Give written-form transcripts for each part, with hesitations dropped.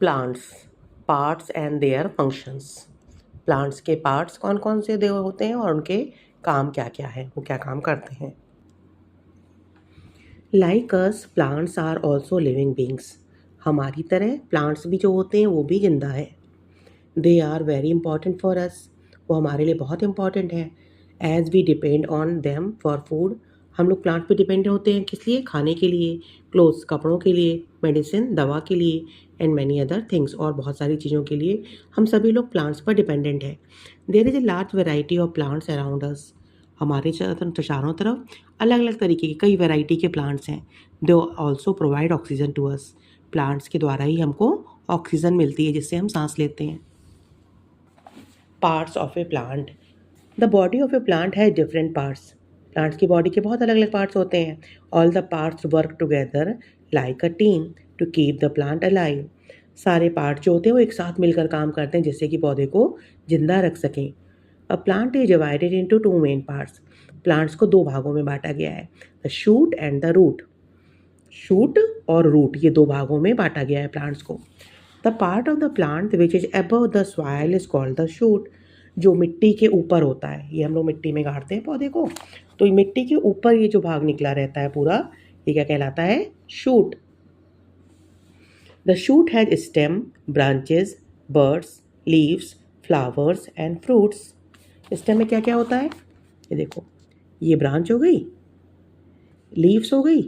Plants parts and their functions. Plants के parts कौन कौन से दे होते हैं और उनके काम क्या क्या है, वो क्या काम करते हैं। Like us plants are also living beings. हमारी तरह प्लांट्स भी जो होते हैं वो भी जिंदा है। They are very important for us. वो हमारे लिए बहुत इंपॉर्टेंट है। As we depend on them for food. हम लोग प्लांट पे डिपेंड होते हैं किस लिए? खाने के लिए, क्लोथ्स कपड़ों के लिए, मेडिसिन दवा के लिए, एंड मैनी अदर थिंग्स और बहुत सारी चीज़ों के लिए हम सभी लोग प्लांट्स पर डिपेंडेंट है। There is a large variety of plants around us. हमारे चारों तरफ अलग अलग तरीके के कई वैरायटी के प्लांट्स हैं। They also provide oxygen to us. Plants के द्वारा ही हमको ऑक्सीजन मिलती है जिससे हम सांस लेते हैं। Parts of a plant. The body of a plant has different parts. Plants की बॉडी के बहुत अलग अलग पार्ट्स होते हैं। All the parts work together like a team to keep the plant alive. सारे पार्ट जो होते हैं वो एक साथ मिलकर काम करते हैं जिससे कि पौधे को जिंदा रख सकें। A plant is divided into two main parts. Plants को दो भागों में बांटा गया है, the shoot and the root. Shoot और रूट ये दो भागों में बांटा गया है प्लांट्स को। The part of the plant which is above the soil is called the shoot. जो मिट्टी के ऊपर होता है, ये हम लोग मिट्टी में गाड़ते हैं पौधे को, तो मिट्टी के ऊपर ये जो भाग निकला रहता है पूरा, ये क्या कहलाता है? Shoot. The shoot has stem, branches, birds, leaves, flowers and fruits. Stem में क्या क्या होता है? ये देखो, ये ब्रांच हो गई, लीव्स हो गई,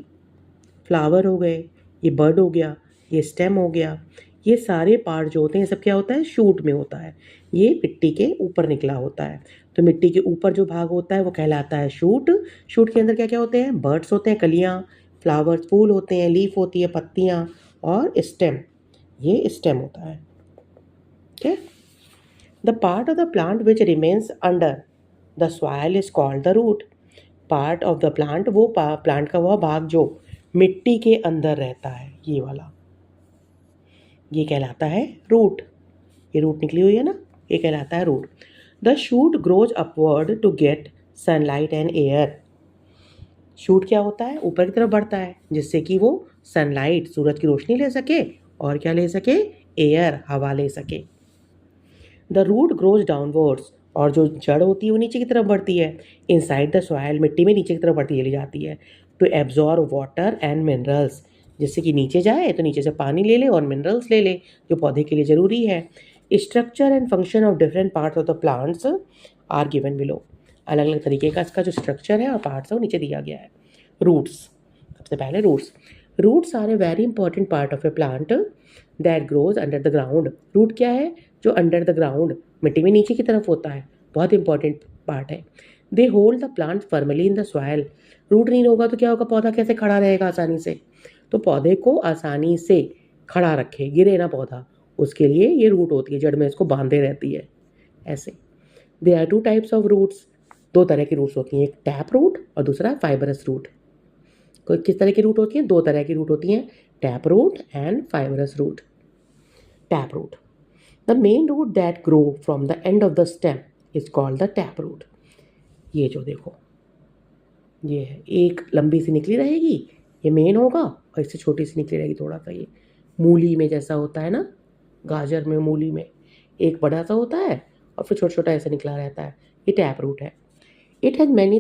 फ्लावर हो गए, ये बर्ड हो गया, ये स्टेम हो गया। ये सारे पार्ट जो होते हैं सब क्या होता है? शूट में होता है। ये मिट्टी के ऊपर निकला होता है। तो मिट्टी के ऊपर जो भाग होता है वो कहलाता है शूट। शूट के अंदर क्या क्या होते हैं? बर्ड्स होते हैं, कलियाँ, फ्लावर्स फूल होते हैं, लीफ होती है पत्तियाँ, और स्टेम, ये स्टेम होता है। ठीक। The part of the plant which remains under the soil is called the root. Part of the plant, वो प्लांट का वह भाग जो मिट्टी के अंदर रहता है, ये वाला, ये कहलाता है रूट। ये रूट निकली हुई है ना, ये कहलाता है root. The shoot grows upward to get sunlight and air. Shoot क्या होता है? ऊपर की तरफ बढ़ता है जिससे कि वो सनलाइट, सूरज की रोशनी ले सके, और क्या ले सके? एयर, हवा ले सके। The root grows downwards. और जो जड़ होती है वो नीचे की तरफ बढ़ती है। इनसाइड द सॉइल, मिट्टी में नीचे की तरफ बढ़ती चली जाती है, to absorb water and minerals. जिससे कि नीचे जाए तो नीचे से पानी ले ले और मिनरल्स ले ले जो पौधे के लिए ज़रूरी है। Structure and function of different parts of the plants are given below. अलग अलग तरीके का इसका जो स्ट्रक्चर है और पार्ट्स है वो नीचे दिया गया है। रूट्स, सबसे पहले roots. Roots are a very important part of a plant that grows under the ground. Root क्या है? जो अंडर द ग्राउंड, मिट्टी में नीचे की तरफ होता है, बहुत इंपॉर्टेंट पार्ट है। They hold the plant firmly in the soil. Root नहीं होगा तो क्या होगा? पौधा कैसे खड़ा रहेगा आसानी से? तो पौधे को आसानी से खड़ा रखे, गिरे ना पौधा, उसके लिए ये रूट होती है, जड़ में इसको बांधे रहती है ऐसे। They are two types of roots. दो तरह की रूट्स होती हैं, एक टैप रूट और दूसरा फाइबरस रूट। कोई किस तरह की रूट होती है? दो तरह की रूट होती हैं, tap root and fibrous root. Tap root, the main root that grow from the end of the stem is called the tap root. ये जो देखो, ये है, एक लंबी सी निकली रहेगी, ये मेन होगा, और इससे छोटी सी निकली रहेगी थोड़ा सा, ये मूली में जैसा होता है ना, गाजर में, मूली में एक बड़ा सा होता है और फिर छोटा छोटा ऐसा निकला रहता है, ये टैप रूट है। It has many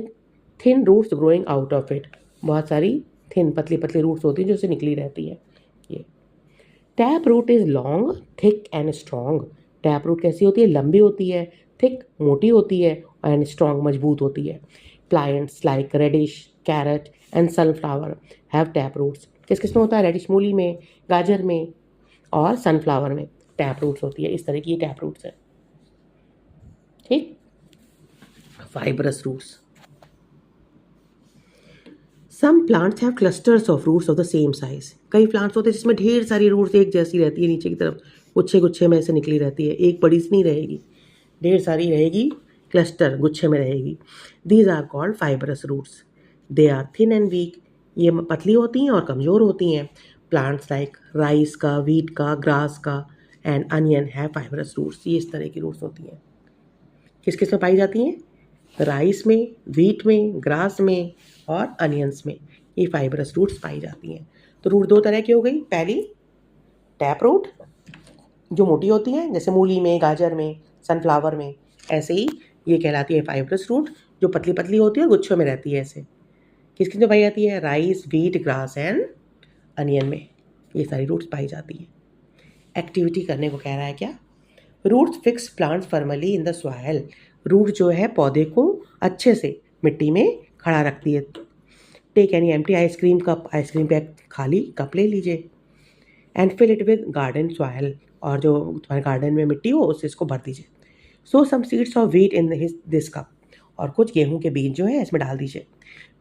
thin roots growing out of it. बहुत सारी थिन, पतली पतली रूट्स होती हैं जो इससे निकली रहती है। ये tap root is long, thick and strong. Tap root कैसी होती है? लंबी होती है, थिक मोटी होती है, एंड स्ट्रॉन्ग मजबूत होती है। Plants like radish, carrot and sunflower have tap roots. किस किस में होता है? रेडिश मूली में, गाजर में और सनफ्लावर में टैप रूट्स होती है। इस तरह की ये टैप रूट्स है। ठीक। Fibrous roots, some plants have clusters of roots of the same size. कई प्लांट्स होते हैं जिसमें ढेर सारी रूट्स एक जैसी रहती है, नीचे की तरफ गुच्छे गुच्छे में ऐसे निकली रहती है, एक बड़ी सी नहीं रहेगी, ढेर सारी रहेगी, क्लस्टर गुच्छे में रहेगी। These are called fibrous roots. They are thin and weak. ये पतली होती हैं और कमज़ोर होती हैं। प्लांट्स लाइक राइस का, वीट का, ग्रास का एंड अनियन है फाइबरस रूट्स। ये इस तरह की रूट्स होती हैं। किस किस में पाई जाती हैं? राइस में, वीट में, ग्रास में और अनियंस में ये फाइबरस रूट्स पाई जाती हैं। तो रूट दो तरह की हो गई, पहली टैप रूट जो मोटी होती हैं, जैसे मूली में, गाजर में, सनफ्लावर में, ऐसे ही ये कहलाती है फाइब्रस रूट, जो पतली पतली होती है और गुच्छों में रहती है ऐसे। किसकी जो पाई जाती है? Rice, wheat, grass and onion में ये सारी रूट्स पाई जाती हैं। एक्टिविटी करने को कह रहा है क्या? Roots fix plants firmly in the soil. Root जो है पौधे को अच्छे से मिट्टी में खड़ा रखती है। Take any empty ice cream cup, ice cream का खाली कप ले लीजिए, and fill it with garden soil, और जो तुम्हारे गार्डन में मिट्टी हो उससे इसको भर दीजिए। So some seeds of wheat in this cup, और कुछ गेहूं के बीज जो है इसमें डाल दीजिए।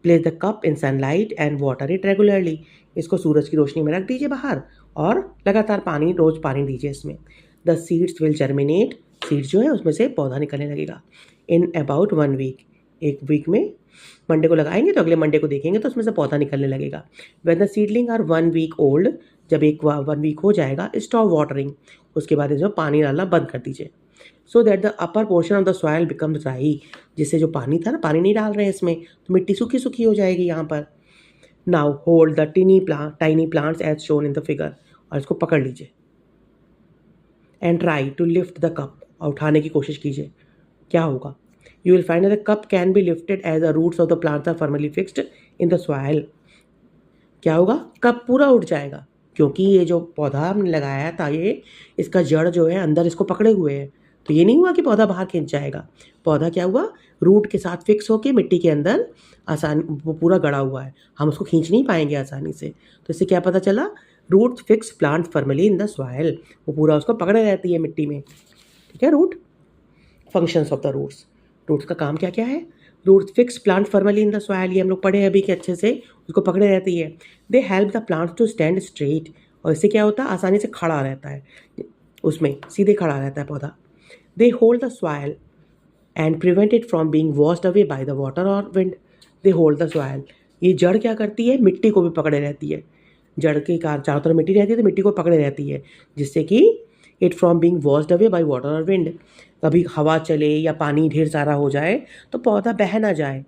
Place the cup in sunlight and water it regularly, इसको सूरज की रोशनी में रख दीजिए बाहर, और लगातार रोज पानी दीजिए इसमें। The seeds will germinate, seeds जो है उसमें से पौधा निकलने लगेगा इन अबाउट 1 वीक, एक वीक में। मंडे को लगाएंगे तो अगले मंडे को देखेंगे तो उसमें से पौधा निकलने लगेगा। When the seedling are 1 week old, जब 1 वीक हो जाएगा, स्टॉप वाटरिंग, उसके बाद इसमें पानी डालना बंद कर दीजिए। So that the upper portion of the soil becomes dry, जिससे जो पानी था ना, पानी नहीं डाल रहे हैं इसमें तो मिट्टी सूखी सूखी हो जाएगी यहाँ पर। Now hold the tiny plants as shown in the figure, और इसको पकड़ लीजिए। And try to lift the cup, और उठाने की कोशिश कीजिए। क्या होगा? You will find the cup can be lifted as the roots of the plants are firmly fixed in the soil. क्या होगा? कप पूरा उठ जाएगा, क्योंकि ये जो पौधा हमने लगाया था ये, इसका जड़ जो है अंदर इसको पकड़े हुए है। तो ये नहीं हुआ कि पौधा बाहर खिंच जाएगा। पौधा क्या हुआ? रूट के साथ फिक्स होके मिट्टी के अंदर आसान, वो पूरा गड़ा हुआ है, हम उसको खींच नहीं पाएंगे आसानी से। तो इससे क्या पता चला? Root fix plant firmly in the soil, वो पूरा उसको पकड़े रहती है मिट्टी में। ठीक है। Root functions of the roots, roots का काम क्या क्या है? Roots fix plant firmly in the soil, ये हम लोग पढ़े अभी कि अच्छे से उसको पकड़े रहती है। They help the plant to stand straight, और इससे क्या होता है? आसानी से खड़ा रहता है, उसमें सीधे खड़ा रहता है पौधा। They hold the soil and prevent it from being washed away by the water और wind. They hold the soil, ये जड़ क्या करती है? मिट्टी को भी पकड़े रहती है। जड़ के चारों तरफ मिट्टी रहती है तो मिट्टी को पकड़े रहती है, जिससे कि it from being washed away by water और विंड, कभी हवा चले या पानी ढेर सारा हो जाए तो पौधा बह ना जाए,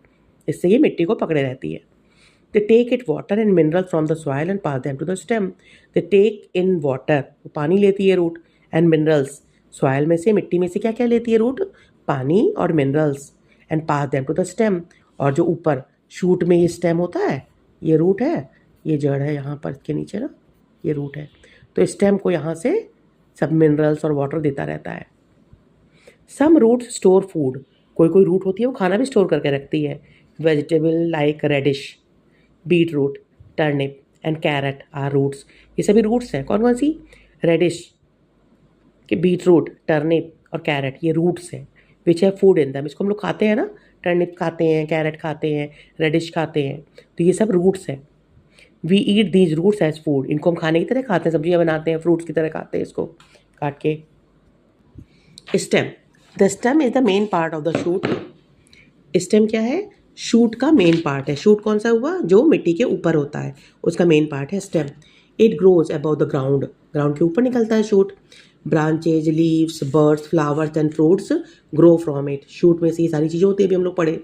इससे ये मिट्टी को पकड़े रहती है। They take it water and mineral from the soil and pass them to the stem. They take in water, पानी लेती है रूट, एंड मिनरल्स, सॉइल में से, मिट्टी में से क्या क्या लेती है रूट? पानी और minerals, and pass them to the stem, और जो ऊपर शूट में ये स्टेम होता है, ये रूट है, ये जड़ है यहाँ पर इसके नीचे ना, ये रूट है। तो स्टेम को यहाँ से सब मिनरल्स और वाटर देता रहता है। सम रूट्स स्टोर फूड, कोई कोई रूट होती है वो खाना भी स्टोर करके रखती है। Vegetable like radish, beet root, turnip and carrot are roots, ये सभी रूट्स हैं। कौन कौन सी? रेडिश के, बीट रूट, टर्निप और कैरेट, ये रूट्स हैं। विच है फूड इन दम, इसको हम लोग खाते हैं ना, टर्निप खाते हैं, कैरेट खाते हैं, रेडिश खाते हैं, तो ये सब रूट्स हैं। We eat these roots as food, इनको हम खाने की तरह खाते हैं, सब्जियां बनाते हैं, फ्रूट्स की तरह खाते हैं इसको काट के। Stem, the stem is the main part of the shoot. Stem क्या है? शूट का मेन पार्ट है। शूट कौन सा हुआ? जो मिट्टी के ऊपर होता है, उसका मेन पार्ट है stem. It grows about the ground, ground के ऊपर निकलता है shoot. Branches, leaves, birds, flowers and fruits grow from it, shoot में से ये सारी चीज़ें होती है, अभी हम लोग पढ़े।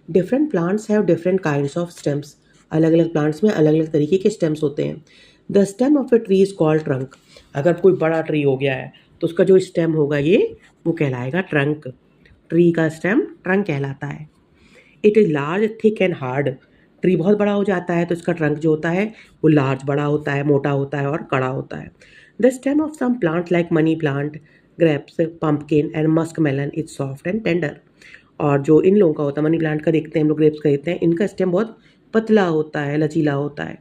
Different plants have different kinds of stems, अलग अलग प्लांट्स में अलग अलग तरीके के स्टेम्स होते हैं। The stem of a tree is called trunk, अगर कोई बड़ा ट्री हो गया है तो उसका जो स्टेम होगा ये, वो कहलाएगा ट्रंक। ट्री का स्टेम ट्रंक कहलाता है। It is large, thick and hard, tree बहुत बड़ा हो जाता है तो इसका ट्रंक जो होता है वो लार्ज, बड़ा होता है, मोटा होता है और कड़ा होता है। The stem of some plant like money plant, grapes, pumpkin and musk melon is soft and tender, और जो इन लोगों का होता है, मनी प्लांट का देखते हैं हम लोग, ग्रेप्स का देखते हैं, इनका स्टेम बहुत पतला होता है, लचीला होता है।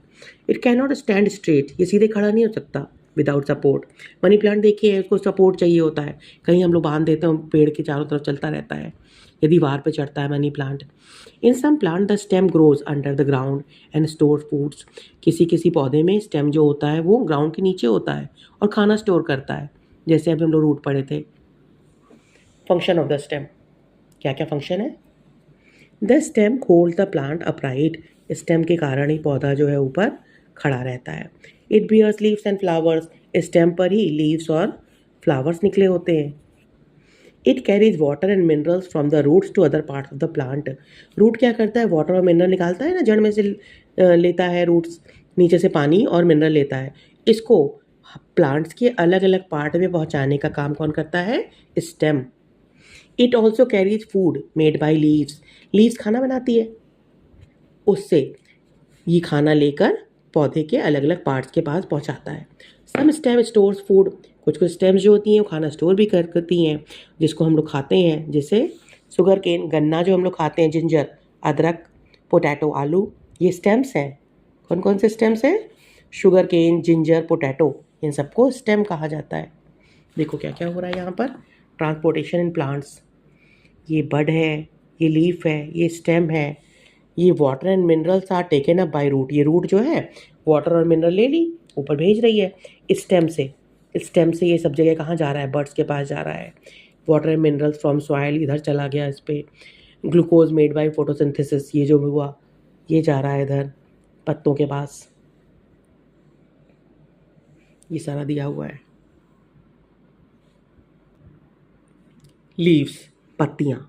It can not stand straight, ये सीधे खड़ा नहीं हो सकता विदाउट सपोर्ट। मनी प्लांट देखिए, उसको सपोर्ट चाहिए होता है, कहीं हम लोग बांध देते हैं, पेड़ के चारों तरफ चलता रहता है, ये दीवार पे चढ़ता है money plant. In some plant the stem grows under the ground and store foods, किसी किसी पौधे में स्टेम जो होता है वो ग्राउंड के नीचे होता है और खाना स्टोर करता है, जैसे अभी हम लोग रूट पढ़े थे। फंक्शन ऑफ द स्टेम, क्या क्या फंक्शन है? The stem hold the plant upright, stem के कारण ही पौधा जो है ऊपर खड़ा रहता है। It bears leaves and flowers, stem पर ही लीव्स और फ्लावर्स निकले होते हैं। It carries water and minerals from the roots to other parts of the plant, root क्या करता है? वाटर और मिनरल निकालता है ना, जड़ में से लेता है रूट्स, नीचे से पानी और मिनरल लेता है, इसको प्लांट्स के अलग अलग पार्ट में पहुंचाने का काम कौन करता है? Stem. It also carries food made by leaves. Leaves खाना बनाती है, उससे ये खाना लेकर पौधे के अलग अलग पार्ट्स के पास पहुंचाता है। सम स्टेम स्टोर्स फूड, कुछ कुछ स्टेम्स जो होती हैं वो खाना स्टोर भी करती हैं, जिसको हम लोग खाते हैं, जैसे शुगर केन, गन्ना जो हम लोग खाते हैं, जिंजर, अदरक, पोटैटो, आलू, ये स्टेम्स हैं। कौन कौन से स्टेम्स हैं? शुगर केन, जिंजर, पोटैटो, इन सबको स्टेम कहा जाता है। देखो क्या क्या हो रहा है यहाँ पर। ट्रांसपोर्टेशन इन प्लांट्स, ये बड है, ये लीफ है, ये स्टेम है, ये water and minerals are taken up by root. ये रूट जो है वाटर और मिनरल ले ली, ऊपर भेज रही है स्टेम से। स्टेम से ये सब जगह कहाँ जा रहा है? बर्ड्स के पास जा रहा है। Water and minerals from soil इधर चला गया, इस पर ग्लूकोज मेड बाय फोटोसिंथेसिस, ये जो हुआ ये जा रहा है इधर पत्तों के पास। ये सारा दिया हुआ है। लीव्स, पत्तियाँ।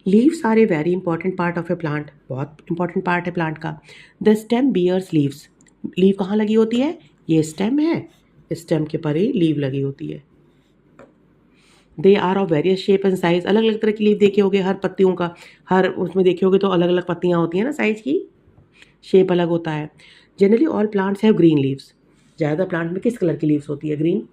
Leaves are a very important part of a plant, बहुत इंपॉर्टेंट पार्ट है प्लांट का। The stem bears leaves. Leaf कहाँ लगी होती है? ये स्टेम है, स्टेम के पर ही लीव लगी होती है। They are of various shape and size. अलग अलग तरह की लीव देखे होगे हर पत्तियों का, हर उसमें देखे होगे तो अलग अलग पत्तियाँ होती हैं ना, साइज की, शेप अलग होता है। Generally all plants have green leaves. ज़्यादा प्लांट में किस कलर की लीव्स होती है? Green.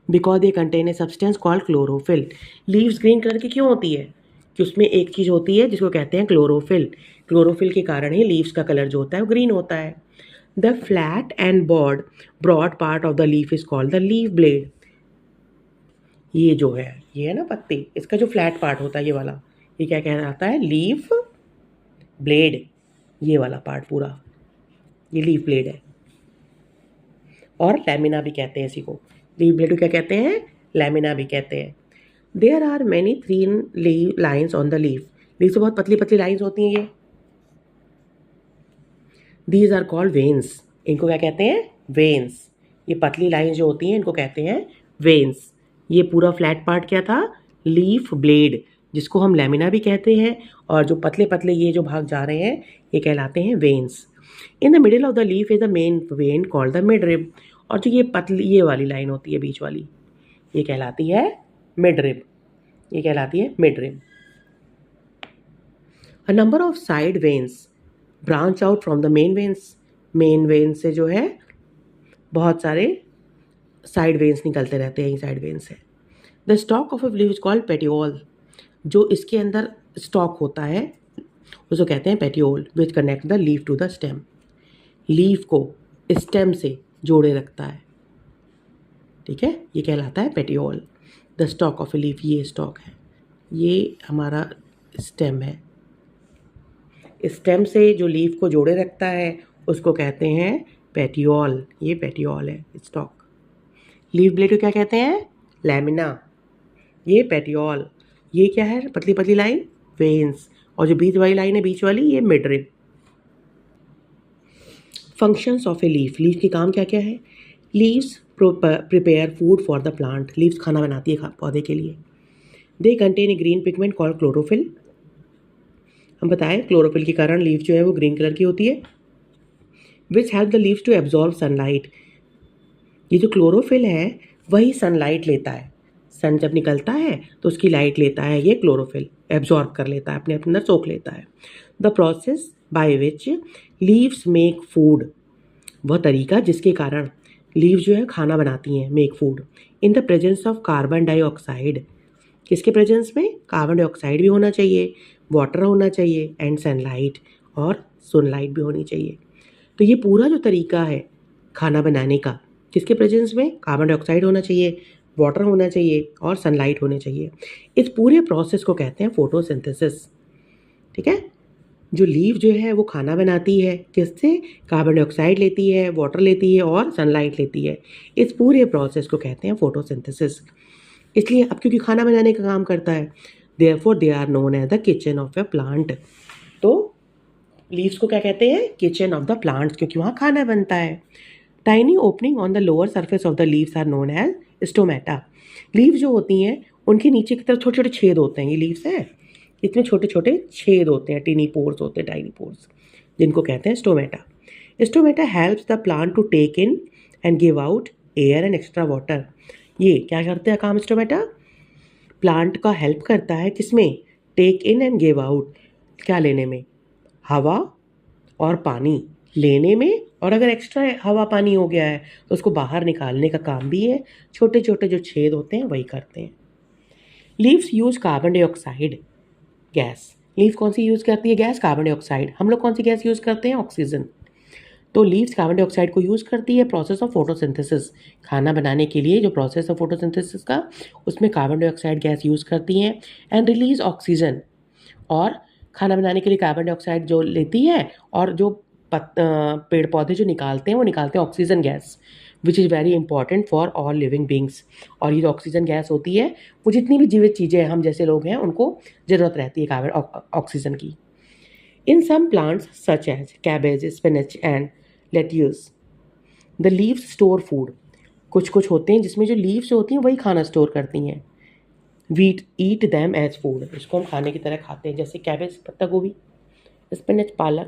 Because they contain a substance called chlorophyll. Leaves green colour की क्यों होती है? कि उसमें एक चीज़ होती है जिसको कहते हैं क्लोरोफिल। क्लोरोफिल के कारण ही लीव्स का कलर जो होता है वो ग्रीन होता है। The flat and broad part of the leaf is called the leaf blade. ये जो है, ये है ना पत्ती, इसका जो फ्लैट पार्ट होता है ये वाला, ये क्या कहलाता है? Leaf blade. ये वाला पार्ट पूरा, ये लीफ ब्लेड है। और लैमिना भी कहते हैं इसी को। लीफ ब्लेड को क्या कहते हैं? लैमिना भी कहते हैं। There are many thin lines on the leaf. Leaf से बहुत पतली पतली लाइन्स होती हैं ये। These are called veins. इनको क्या कहते हैं? वेन्स। ये पतली लाइन्स जो होती हैं इनको कहते हैं वेन्स। ये पूरा फ्लैट पार्ट क्या था? लीफ ब्लेड, जिसको हम लैमिना भी कहते हैं। और जो पतले पतले ये जो भाग जा रहे हैं ये कहलाते हैं veins. In the middle of the leaf is the main vein called the midrib. और जो ये पतली ये वाली लाइन होती है बीच वाली, ये कहलाती है मिडरिब। ये कहलाती है midrib. A number of side veins branch out from the main veins. Main vein से जो है बहुत सारे साइड वेन्स निकलते रहते हैं, साइड वेन से। The stalk of a leaf is called petiole. जो इसके अंदर स्टॉक होता है उसको कहते हैं petiole, which connect the leaf to the stem. Leaf को स्टेम से जोड़े रखता है, ठीक है, ये कहलाता है petiole. The stalk of a leaf, ये स्टॉक है, ये हमारा स्टेम है। स्टेम से जो लीफ को जोड़े रखता है उसको कहते हैं पेटियोल। ये पेटियोल है, स्टॉक। लीफ ब्लेड को क्या कहते हैं? लैमिना। ये पेटियोल। ये क्या है? पतली पतली लाइन, वेन्स। और जो बीच वाली लाइन है बीच वाली, ये midrib. Functions of a leaf. Leaf के काम क्या क्या है? Leaves prepare food for the plant. Leaves खाना बनाती है पौधे के लिए। They contain a green pigment called chlorophyll. हम बताएं क्लोरोफिल के कारण लीफ जो है वो ग्रीन कलर की होती है। Which help the leaves to absorb sunlight. ये जो क्लोरोफिल है वही सनलाइट लेता है। सन जब निकलता है तो उसकी लाइट लेता है, ये क्लोरोफिल एब्जॉर्ब कर लेता है, अपने अंदर सोख लेता है। The process by which leaves make food, वह तरीका जिसके कारण लीव जो है खाना बनाती हैं, make food, in the presence of carbon dioxide. किसके प्रेजेंस में? कार्बन डाइऑक्साइड भी होना चाहिए, वाटर होना चाहिए, एंड सनलाइट, और सनलाइट भी होनी चाहिए। तो ये पूरा जो तरीका है खाना बनाने का, किसके प्रेजेंस में? कार्बन डाइऑक्साइड होना चाहिए, वाटर होना चाहिए, और सनलाइट होनी चाहिए। इस पूरे प्रोसेस को कहते हैं फोटोसिंथेसिस, ठीक है। जो लीफ जो है वो खाना बनाती है, किससे? कार्बन डाइऑक्साइड लेती है, वाटर लेती है, और सनलाइट लेती है। इस पूरे प्रोसेस को कहते हैं फोटोसिंथेसिस। इसलिए अब क्योंकि खाना बनाने का काम करता है, therefore they are known as the kitchen of a plant. तो लीव्स को क्या कहते हैं? किचन ऑफ द प्लांट्स, क्योंकि वहाँ खाना बनता है। Tiny opening on the lower surface of the leaves are known as stomata. Leave जो होती हैं उनके नीचे की तरफ छोटे छोटे छेद होते हैं, ये लीव्स हैं, इतने छोटे छोटे छेद होते हैं, टीनी पोर्स होते हैं, टाइनी पोर्स, जिनको कहते हैं stomata. Stomata helps the plant to take in and give out air and extra water. ये क्या करते हैं काम स्टोमेटा? प्लांट का हेल्प करता है किसमें? Take in and give out, क्या लेने में? हवा और पानी लेने में, और अगर एक्स्ट्रा हवा पानी हो गया है तो उसको बाहर निकालने का काम भी है। छोटे छोटे जो छेद होते हैं वही करते हैं। Leaves use carbon dioxide gas. Leaves कौन सी यूज़ करती है गैस? Carbon dioxide. हम लोग कौन सी गैस यूज़ करते हैं? ऑक्सीजन। तो लीव्स कार्बन डाइऑक्साइड को यूज़ करती है प्रोसेस ऑफ फोटोसिंथेसिस। खाना बनाने के लिए जो प्रोसेस ऑफ फोटोसिंथेसिस का, उसमें कार्बन डाइऑक्साइड गैस यूज़ करती हैं एंड रिलीज ऑक्सीजन। और खाना बनाने के लिए कार्बन डाइऑक्साइड जो लेती है, और जो पेड़ पौधे जो निकालते हैं वो निकालते हैं oxygen gas, which is very important for all living beings. और ये जो ऑक्सीजन गैस होती है वो जितनी भी जीवित चीज़ें हैं, हम जैसे लोग हैं, उनको ज़रूरत रहती है कार्बन ऑक्सीजन की। In some plants such as cabbage, spinach and lettuce the leaves store food. कुछ कुछ होते हैं जिसमें जो लीव्स होती हैं वही खाना स्टोर करती हैं। We eat them as food, इसको हम खाने की तरह खाते हैं, जैसे कैबेज पत्ता गोभी, स्पिनच पालक,